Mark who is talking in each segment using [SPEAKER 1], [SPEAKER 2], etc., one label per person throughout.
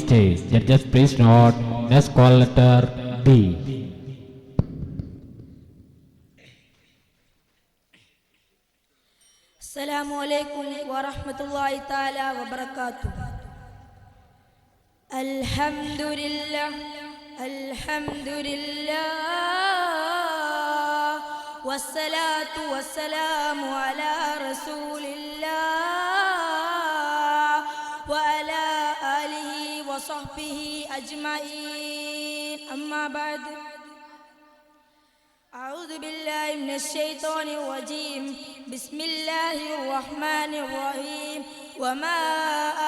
[SPEAKER 1] mistake. Judges, please note. Next call letter D.
[SPEAKER 2] Assalamu alaikum wa rahmatullahi ta'ala wa barakatuh. Alhamdulillah, alhamdulillah, wassalatu wassalamu ala rasulillah wa ala alihi wa sahbihi ajma'in. Amma ba'd. أعوذ بالله من الشيطان الرجيم. بسم الله الرحمن الرحيم. وما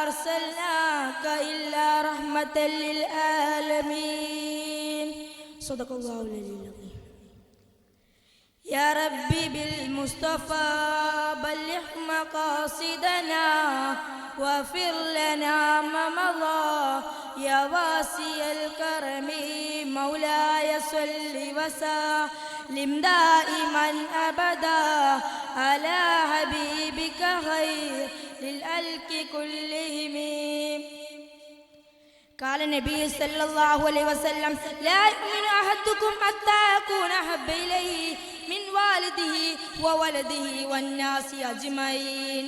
[SPEAKER 2] أرسلناك إلا رحمة للعالمين. صدق الله العظيم. يا ربي بالمصطفى بلغ مقاصدنا واغفر لنا ما مضى يا واسع الكرم مولاي صل وسلم دائما أبدا على حبيبك خير للألك كلهم. قال النبي صلى الله عليه وسلم لا يؤمن أحدكم حتى أكون أحب إليه من والده وولده والناس أجمعين.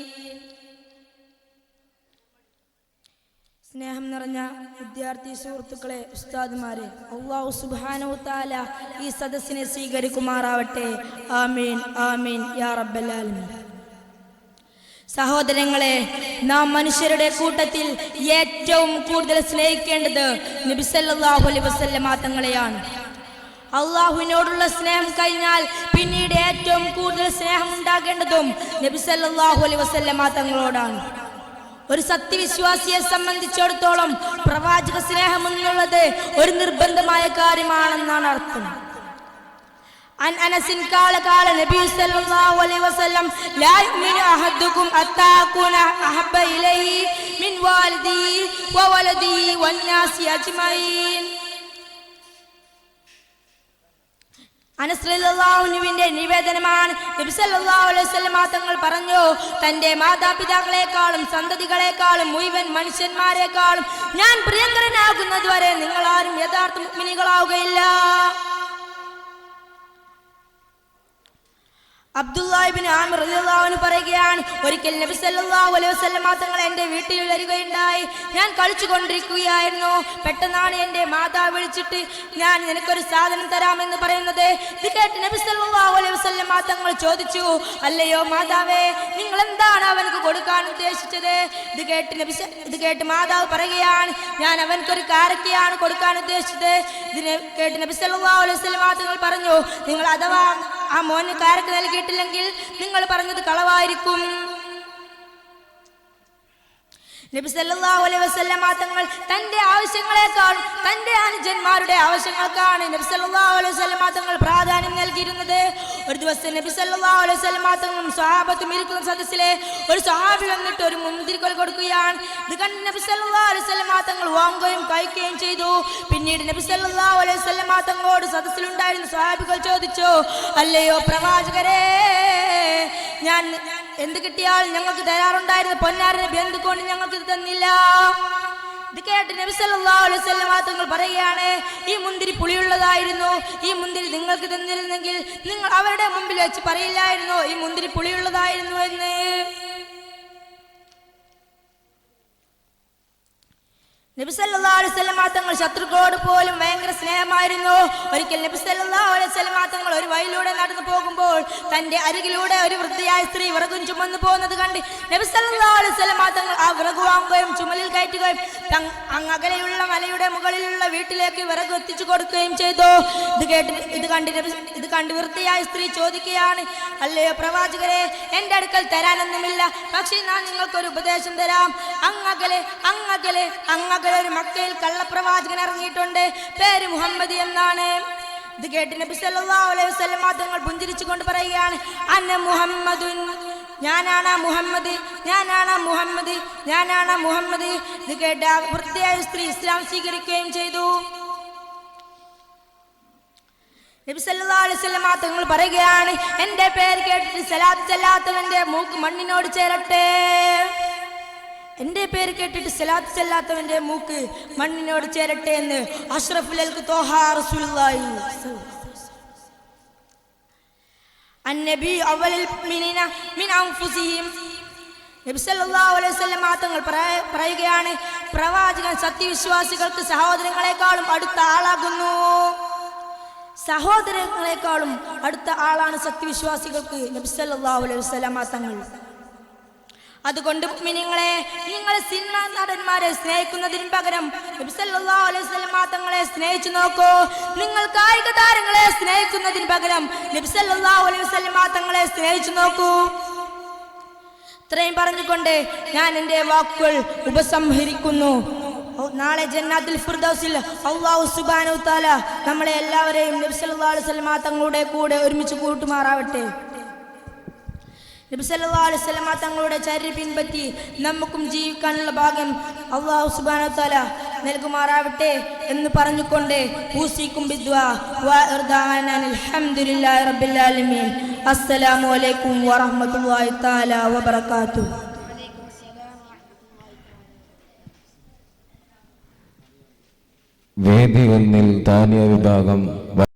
[SPEAKER 2] സ്നേഹം നിറഞ്ഞ വിദ്യാർത്ഥി സുഹൃത്തുക്കളെ, ഉസ്താദുമാരെ, അല്ലാഹു സുബ്ഹാനഹു തആല ഈ സദസ്സിനെ സ്വീകരിക്കുമാറാവട്ടെ. ആമീൻ ആമീൻ യാ റബ്ബൽ ആലമീൻ. സഹോദരങ്ങളെ, നാം മനുഷ്യരുടെ കൂട്ടത്തിൽ ഏറ്റവും കൂടുതൽ സ്നേഹിക്കേണ്ടത് നബി സല്ലല്ലാഹു അലൈഹി വസല്ലമ തങ്ങളെയാണ്. അള്ളാഹുവിനോടുള്ള സ്നേഹം കഴിഞ്ഞാൽ പിന്നീട് ഏറ്റവും കൂടുതൽ സ്നേഹം ഉണ്ടാകേണ്ടതും നബി സല്ലല്ലാഹു അലൈഹി വസല്ലമ തങ്ങളോടാണ്. ഒരു സത്യവിശ്വാസിയെ സംബന്ധിച്ചിടത്തോളം പ്രവാചക സ്നേഹം എന്നുള്ളത് ഒരു നിർബന്ധമായ കാര്യമാണെന്നാണ് അർത്ഥം. عن أنس قال قال النبي صلى الله عليه وسلم لا يؤمن أحدكم حتى أكون أحب إليه من والده وولده والناس أجمعين. അനസ് റളിയല്ലാഹു അൻഹുവിന്റെ നിവേദനമാണ്. നബി സല്ലല്ലാഹു അലൈഹി വസല്ലം തങ്ങൾ പറഞ്ഞു, തന്റെ മാതാപിതാക്കളെക്കാളും സന്തതികളെക്കാളും മുഴുവൻ മനുഷ്യന്മാരെക്കാളും ഞാൻ പ്രിയങ്കരനാകുന്നത് വരെ നിങ്ങൾ ആരും യഥാർത്ഥ മുഅ്മിനീകളാവുകയില്ല. അബ്ദുല്ലാഹ് ഇബ്നു ആമിർ റളിയല്ലാഹു അൻഹു പറയുകയാണ്, ഒരിക്കൽ നബി സല്ലല്ലാഹു അലൈഹി വസല്ലം തങ്ങൾ എൻ്റെ വീട്ടിൽ വരികയുണ്ടായി. ഞാൻ കളിച്ചുകൊണ്ടിരിക്കുകയായിരുന്നു. പെട്ടെന്നാണ് എൻ്റെ മാതാവ് വിളിച്ചിട്ട് ഞാൻ നിനക്കൊരു സാധനം തരാമെന്ന് പറയുന്നത്. ഇത് കേട്ട് നബി സല്ലല്ലാഹു അലൈഹി വസല്ലം തങ്ങൾ ചോദിച്ചു, അല്ലയോ മാതാവേ, നിങ്ങൾ എന്താണ് അവനക്ക് കൊടുക്കാൻ ഉദ്ദേശിച്ചത്? ഇത് കേട്ട് മാതാവ് പറയുകയാണ്, ഞാൻ അവനക്കൊരു കാരക്കയാണ് കൊടുക്കാൻ ഉദ്ദേശിച്ചത്. ഇത് കേട്ട് നബി സല്ലല്ലാഹു അലൈഹി വസല്ലം തങ്ങൾ പറഞ്ഞു, നിങ്ങൾ അഥവാ ആ മോന് കാരക്ക് നൽകിയിട്ടില്ലെങ്കിൽ നിങ്ങൾ പറഞ്ഞത് കളവായിരിക്കും. നബി സല്ലല്ലാഹു അലൈഹി വസല്ലം തങ്ങൾ തന്റെ ആവശ്യങ്ങളെക്കാൾ തന്റെ അനുജന്മാരുടെ ആവശ്യങ്ങൾക്കാണ് നബി സല്ലല്ലാഹു അലൈഹി വസല്ലം തങ്ങൾ പ്രാധാന്യം നൽകിയിരുന്നത്. ഒരു ദിവസം നബി സല്ലല്ലാഹു അലൈഹി വസല്ലം തങ്ങളും സ്വഹാബത്തും ഇരിക്കുന്ന സദസ്സിലെ ഒരു സ്വഹാബി വന്നിട്ട് ഒരു മുന്തിരിക്കൊല കൊടുക്കുകയാണ്. ഇത് കണ്ട് നബി സല്ലല്ലാഹു അലൈഹി വസല്ലം തങ്ങൾ വാങ്ങുകയും കഴിക്കുകയും ചെയ്തു. പിന്നീട് നബി സല്ലല്ലാഹു അലൈഹി വസല്ലം തങ്ങളോട് സദസ്സിലുണ്ടായിരുന്ന സ്വഹാബികൾ ചോദിച്ചു, അല്ലയോ പ്രവാചകരെ, ഞാൻ എന്ത് കിട്ടിയാൽ ഞങ്ങൾക്ക് തരാറുണ്ടായിരുന്ന പൊന്നാര നബി എന്തുകൊണ്ട് ഞങ്ങൾക്ക് ഇത് തന്നില്ല? ഇത് കേട്ട് നബി സല്ലല്ലാഹു അലൈഹി വസല്ലം തങ്ങൾ പറയുകയാണ്, ഈ മുന്തിരി പുളിയുള്ളതായിരുന്നു. ഈ മുന്തിരി നിങ്ങൾക്ക് തന്നിരുന്നെങ്കിൽ നിങ്ങൾ അവരുടെ മുമ്പിൽ വെച്ച് പറയില്ലായിരുന്നു ഈ മുന്തിരി പുളിയുള്ളതായിരുന്നു എന്ന്. നബി സല്ലല്ലാഹു അലൈഹി വസല്ലം തങ്ങൾ ശത്രുക്കളോട് പോലും ഭയങ്കര സ്നേഹമായിരുന്നു. ഒരിക്കൽ നബി സല്ലല്ലാഹു അലൈഹി വസല്ലം തങ്ങൾ ഒരു വഴിയിലൂടെ നടന്നു പോകുമ്പോൾ തന്റെ അരികിലൂടെ ഒരു വൃദ്ധയായ സ്ത്രീ വിറകും ചുമന്നു പോകുന്നത് കണ്ട് നബി സല്ലല്ലാഹു അലൈഹി വസല്ലം തങ്ങൾ ആ വിറക് വാങ്ങുകയും ചുമലിൽ കയറ്റുകയും അകലെയുള്ള മലയുടെ മുകളിലുള്ള വീട്ടിലേക്ക് വിറക് എത്തിച്ചു കൊടുക്കുകയും ചെയ്തു. ഇത് കണ്ട് വൃദ്ധയായ സ്ത്രീ ചോദിക്കുകയാണ്, അല്ലയോ പ്രവാചകരെ, എന്റെ അടുക്കൽ തരാനൊന്നുമില്ല, പക്ഷേ ഞാൻ നിങ്ങൾക്കൊരു ഉപദേശം തരാം. അങ്ങകലെ ഒരു മക്കയിൽ കള്ളപ്രവാചകൻ ഇറങ്ങിയിട്ടുണ്ട്. പേര് മുഹമ്മദ് എന്നാണ്. ഇത് കേട്ട് നബി സല്ലല്ലാഹു അലൈഹി വസല്ലം തങ്ങൾ പുഞ്ചിരിച്ചുകൊണ്ട് പറയുകയാണ്, അന്ന മുഹമ്മദുൻ, ഞാനാണ് മുഹമ്മദ്. ഇത് കേട്ട് വൃദ്ധയായ സ്ത്രീ ഇസ്ലാം സ്വീകരിക്കുകയും ചെയ്തു. നബി സല്ലല്ലാഹു അലൈഹി വസല്ലം തങ്ങൾ പറയുകയാണ്, എന്റെ പേര് കേട്ടിട്ട് സലാത്ത് ചെല്ലാത്തവന്റെ മൂക്ക് മണ്ണിനോട് ചേരട്ടെ. എൻ്റെ പേര് കേട്ടിട്ട് സലാത്ത് ചെല്ലാത്തവന്റെ മൂക്ക് മണ്ണിനോട് ചേരട്ടെ എന്ന് അഷ്റഫുൽ ഖൽഖ് ത്വാഹ റസൂലുള്ളാഹി അന്നബി അവ്വലുൽ മുഅ്മിനീന മിൻ അൻഫുസിഹിം. നബി സല്ലല്ലാഹു അലൈഹി വസല്ലം തങ്ങൾ പറയുകയാണ്, പ്രവാചകൻ സത്യവിശ്വാസികൾക്ക് സഹോദരങ്ങളെക്കാളും അടുത്ത ആളാകുന്നു. സഹോദരങ്ങളെക്കാളും അടുത്ത ആളാണ് സത്യവിശ്വാസികൾക്ക് നബി സല്ലല്ലാഹു അലൈഹി വസല്ലം തങ്ങൾ. അതുകൊണ്ട് മുഅ്മിനീങ്ങളെ, നിങ്ങൾ സിനിമാ നടന്മാരെ സ്നേഹിക്കുന്നതിന് പകരം നബി സല്ലല്ലാഹു അലൈഹി വസല്ലം തങ്ങളെ സ്നേഹിച്ചു നോക്കൂ. നിങ്ങൾ കായിക താരങ്ങളെ സ്നേഹിക്കുന്നതിന് പകരം നബി സല്ലല്ലാഹു അലൈഹി വസല്ലം തങ്ങളെ സ്നേഹിച്ചു നോക്കൂ. ഇത്രയും പറഞ്ഞുകൊണ്ട് ഞാൻ എൻ്റെ വാക്കുകൾ ഉപസംഹരിക്കുന്നു. നാളെ ജന്നാത്തുൽ ഫിർദൗസിൽ അല്ലാഹു സുബ്ഹാനഹു വ തആല നമ്മളെ എല്ലാവരെയും നബി സല്ലല്ലാഹു അലൈഹി വസല്ലം തങ്ങളുടെ കൂടെ ഒരുമിച്ച് കൂട്ടുമാറാവട്ടെ. നബി സല്ലല്ലാഹു അലൈഹി വസല്ലം തങ്ങളുടെ ചര്യ പിൻപറ്റി നമുക്കും ജീവിക്കാനുള്ള ഭാഗ്യം അല്ലാഹു സുബ്ഹാനഹു വ തആല നൽകുമാറാവട്ടെ എന്ന് പറഞ്ഞുകൊണ്ട് ഊസിക്കും ബിദ്വാ വഅർദാന അൽഹംദുലില്ലാഹി റബ്ബിൽ ആലമീൻ. അസ്സലാമു അലൈക്കും വറഹ്മത്തുള്ളാഹി തആല വബറകാതുഹു.
[SPEAKER 3] വേദി ഒന്നിൽ താനിയ വിഭാഗം